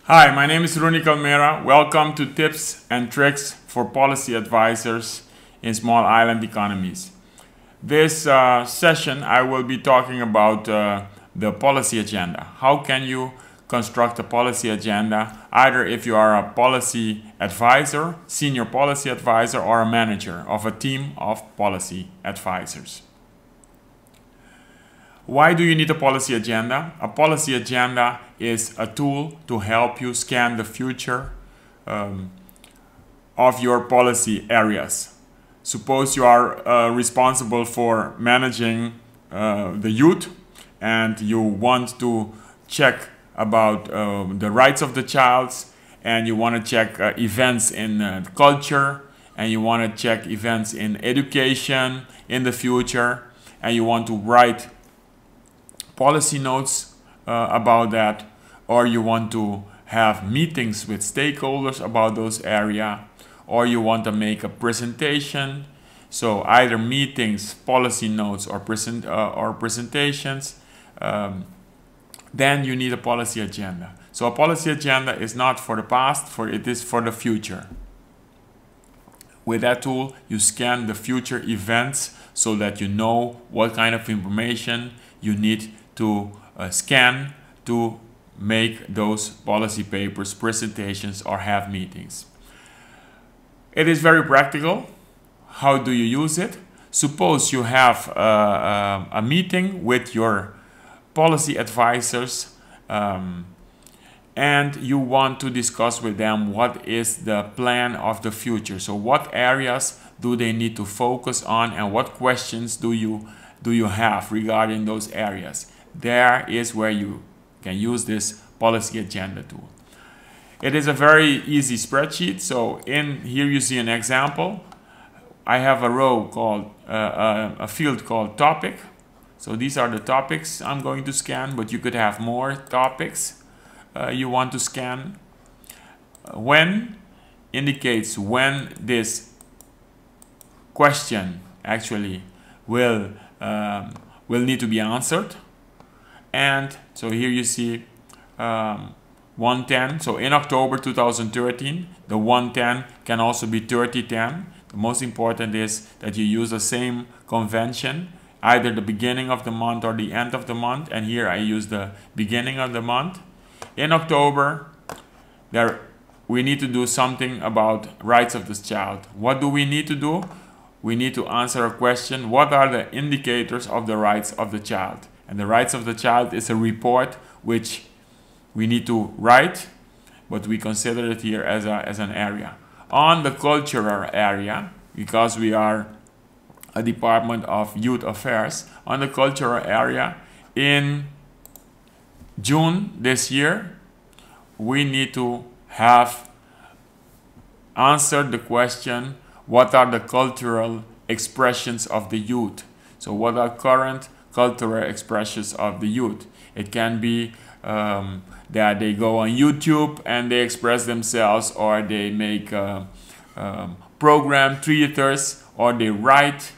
Hi, my name is Rooney Calmera. Welcome to Tips and Tricks for Policy Advisors in Small Island Economies. This session I will be talking about the policy agenda. How can you construct a policy agenda, either if you are a policy advisor, senior policy advisor, or a manager of a team of policy advisors. Why do you need a policy agenda? A policy agenda is a tool to help you scan the future of your policy areas. Suppose you are responsible for managing the youth and you want to check about the rights of the child, and you want to check events in culture, and you want to check events in education in the future, and you want to write policy notes about that, or you want to have meetings with stakeholders about those areas, or you want to make a presentation. So either meetings, policy notes, or presentations, then you need a policy agenda. So a policy agenda is not for the past, it is for the future. With that tool, you scan the future events so that you know what kind of information you need to scan to make those policy papers, presentations, or have meetings. It is very practical. How do you use it? Suppose you have a meeting with your policy advisors and you want to discuss with them what is the plan of the future. So what areas do they need to focus on, and what questions do you have regarding those areas? There is where you can use this policy agenda tool. It is a very easy spreadsheet. So in here you see an example. I have a row called a field called topic. So these are the topics I'm going to scan, but you could have more topics you want to scan. When indicates when this question actually will need to be answered. And so here you see 110. So in October 2013, the 110 can also be 3010. The most important is that you use the same convention, either the beginning of the month or the end of the month. And here I use the beginning of the month. In October, we need to do something about rights of this child. What do we need to do? We need to answer a question: what are the indicators of the rights of the child? And the rights of the child is a report which we need to write, but we consider it here as an area. On the cultural area, because we are a Department of Youth Affairs, on the cultural area, in June this year, we need to have answered the question: what are the cultural expressions of the youth? So what are current cultural expressions of the youth? It can be that they go on YouTube and they express themselves, or they make program theaters, or they write.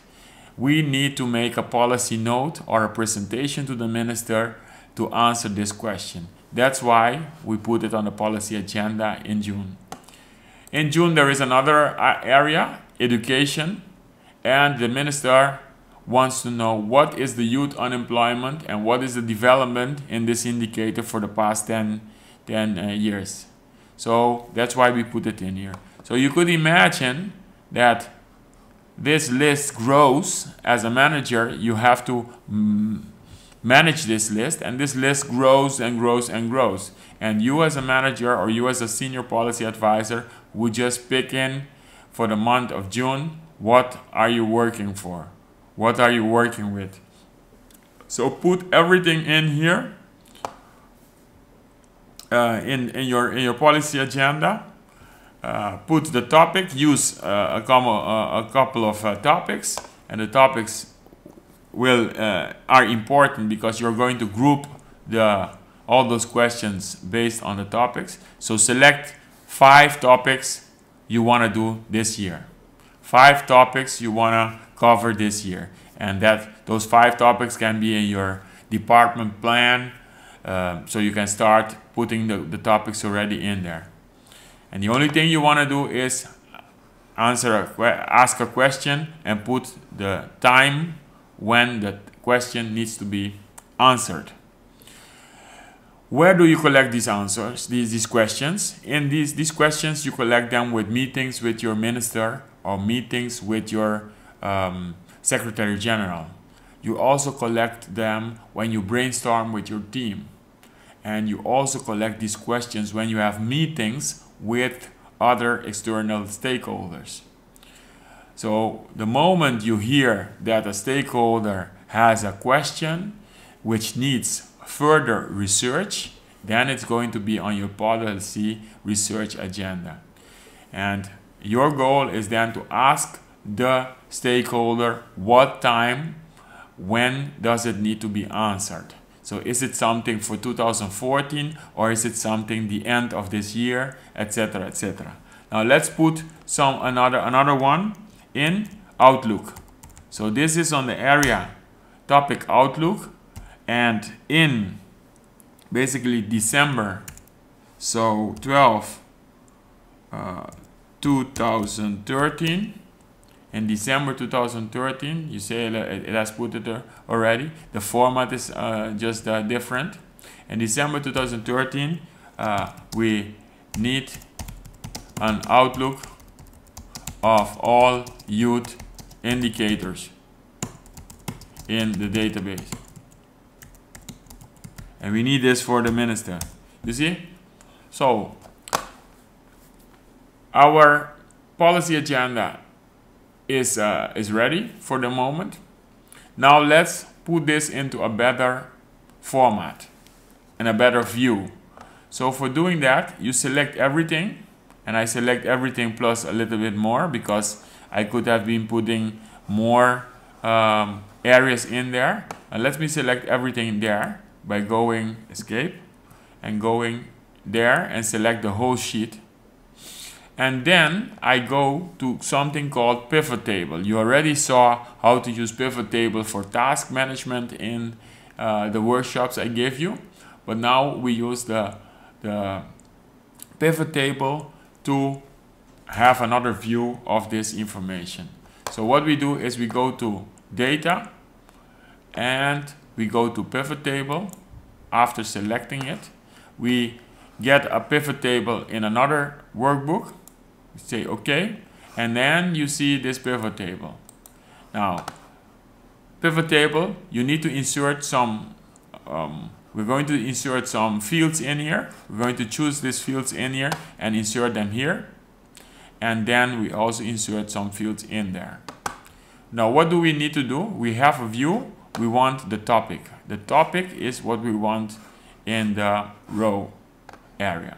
We need to make a policy note or a presentation to the minister to answer this question. That's why we put it on the policy agenda in June. In June, there is another area, education, and the minister wants to know what is the youth unemployment and what is the development in this indicator for the past 10 years. So that's why we put it in here. So you could imagine that this list grows. As a manager, you have to manage this list, and this list grows and grows and grows. And you as a manager, or you as a senior policy advisor, would just pick in for the month of June, what are you working for? What are you working with? So put everything in here in your policy agenda. Put the topic. Use a couple of topics, and the topics are important because you're going to group all those questions based on the topics. So select 5 topics you want to do this year. 5 topics you want to cover this year, and those 5 topics can be in your department plan, So you can start putting the topics already in there. And the only thing you want to do is ask a question and put the time when the question needs to be answered. Where do you collect these answers, these questions? In these questions, you collect them with meetings with your minister or meetings with your Secretary General. You also collect them when you brainstorm with your team. And you also collect these questions when you have meetings with other external stakeholders. So the moment you hear that a stakeholder has a question which needs further research, then it's going to be on your policy research agenda. And your goal is then to ask the stakeholder what time, when does it need to be answered. So is it something for 2014 or is it something the end of this year, etc., etc. Now let's put another one in Outlook. So this is on the area topic Outlook, and in basically December, so 12 2013. In December 2013, you say it has put it there already. The format is just different. In December 2013, we need an outlook of all youth indicators in the database. And we need this for the minister. You see? So, our policy agenda is ready for the moment. Now let's put this into a better format and a better view. So for doing that, you select everything, and I select everything plus a little bit more because I could have been putting more areas in there. And let me select everything there by going escape and going there and select the whole sheet. And then I go to something called pivot table. You already saw how to use pivot table for task management in the workshops I gave you. But now we use the pivot table to have another view of this information. So what we do is we go to data and we go to pivot table. After selecting it, we get a pivot table in another workbook. Say OK, and then you see this pivot table. Now, pivot table, you need to insert some, we're going to insert some fields in here. We're going to choose these fields in here and insert them here. And then we also insert some fields in there. Now, what do we need to do? We have a view. We want the topic. The topic is what we want in the row area.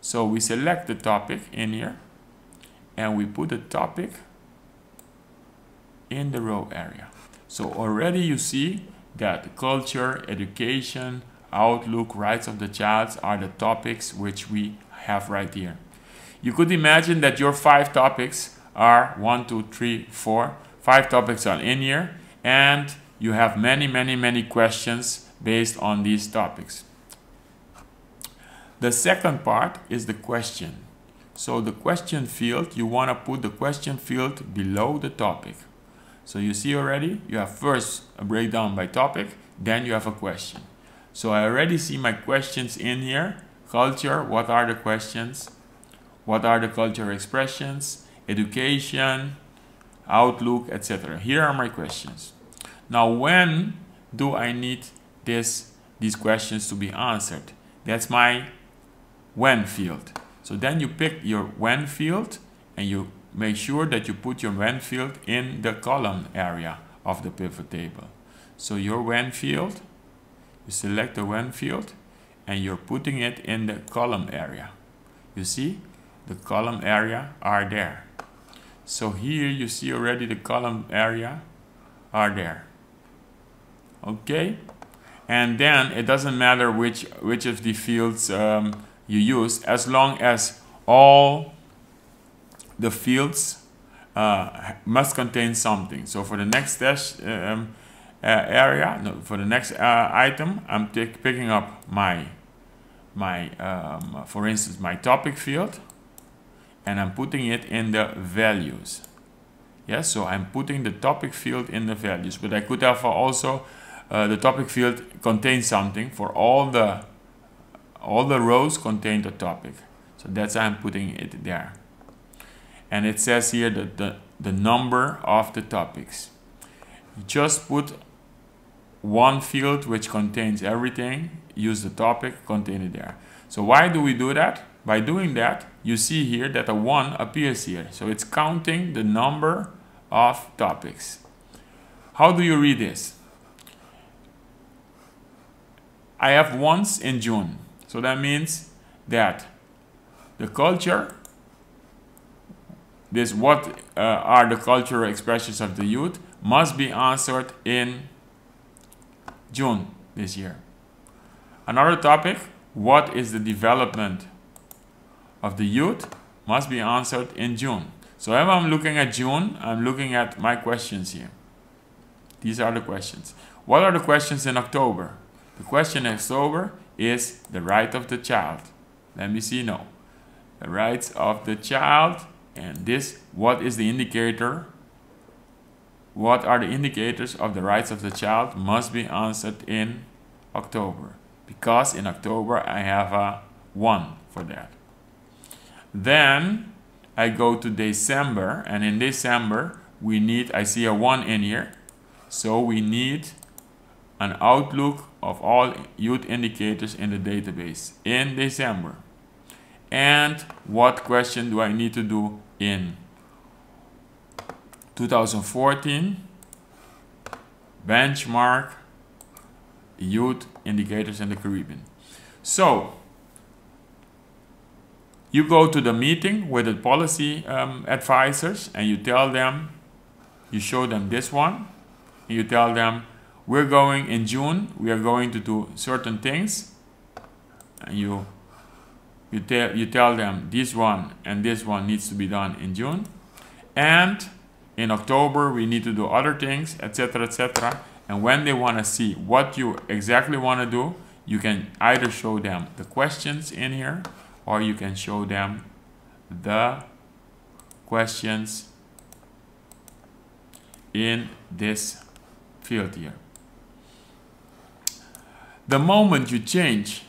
So we select the topic in here. And we put the topic in the row area. So already you see that culture, education, outlook, rights of the child are the topics which we have right here. You could imagine that your 5 topics are 1, 2, 3, 4. 5 topics are in here, and you have many questions based on these topics. The second part is the question. So the question field, you want to put the question field below the topic. So you see already, you have first a breakdown by topic, then you have a question. So I already see my questions in here. Culture, what are the questions? What are the cultural expressions? Education, outlook, etc. Here are my questions. Now when do I need these questions to be answered? That's my when field. So then you pick your when field and you make sure that you put your when field in the column area of the pivot table. So your when field, you select the when field and you're putting it in the column area. You see, the column area are there. So here you see already the column area are there. Okay, and then it doesn't matter which of the fields you use, as long as all the fields must contain something. So for the next test, area, no, for the next item, I'm picking up my for instance, my topic field, and I'm putting it in the values. Yes, so I'm putting the topic field in the values, but I could have also the topic field contains something. For all the rows contain the topic, so that's why I'm putting it there. And it says here that the number of the topics. You just put one field which contains everything, use the topic, contain it there. So why do we do that? By doing that, you see here that a 1 appears here. So it's counting the number of topics. How do you read this? I have once in June. So that means that the culture, this what are the cultural expressions of the youth, must be answered in June this year. Another topic, what is the development of the youth, must be answered in June. So if I'm looking at June, I'm looking at my questions here. These are the questions. What are the questions in October? The question in October is the right of the child. Let me see now. The rights of the child, and this, what is the indicator? What are the indicators of the rights of the child must be answered in October, because in October I have a 1 for that. Then I go to December, and in December we need, I see a 1 in here, so we need an outlook of all youth indicators in the database in December. And what question do I need to do in 2014? Benchmark youth indicators in the Caribbean. So you go to the meeting with the policy advisors, and you tell them, you show them this one, and you tell them, we're going in June, we are going to do certain things, and you tell them this one and this one needs to be done in June, and in October we need to do other things, etc., etc. And when they want to see what you exactly want to do, you can either show them the questions in here, or you can show them the questions in this field here. The moment you change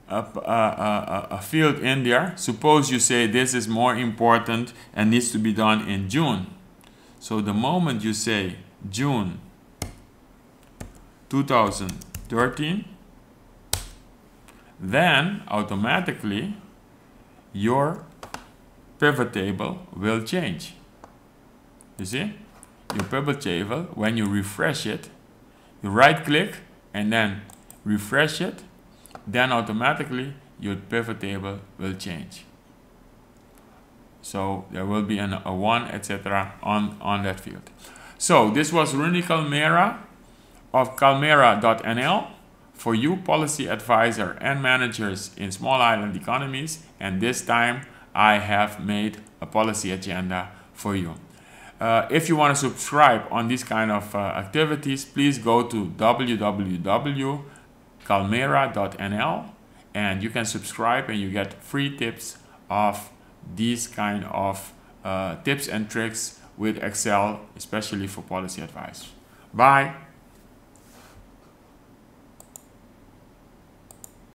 a field in there, suppose you say this is more important and needs to be done in June. So the moment you say June 2013, then automatically your pivot table will change. You see? Your pivot table, when you refresh it, you right click and then refresh it, then automatically your pivot table will change. So there will be a 1, etc. on that field. So this was Rudy Calmera of calmera.nl for you policy advisor and managers in small island economies, and this time I have made a policy agenda for you. If you want to subscribe on these kind of activities, please go to www.calmera.nl and you can subscribe, and you get free tips of these kind of tips and tricks with Excel, especially for policy advice. Bye.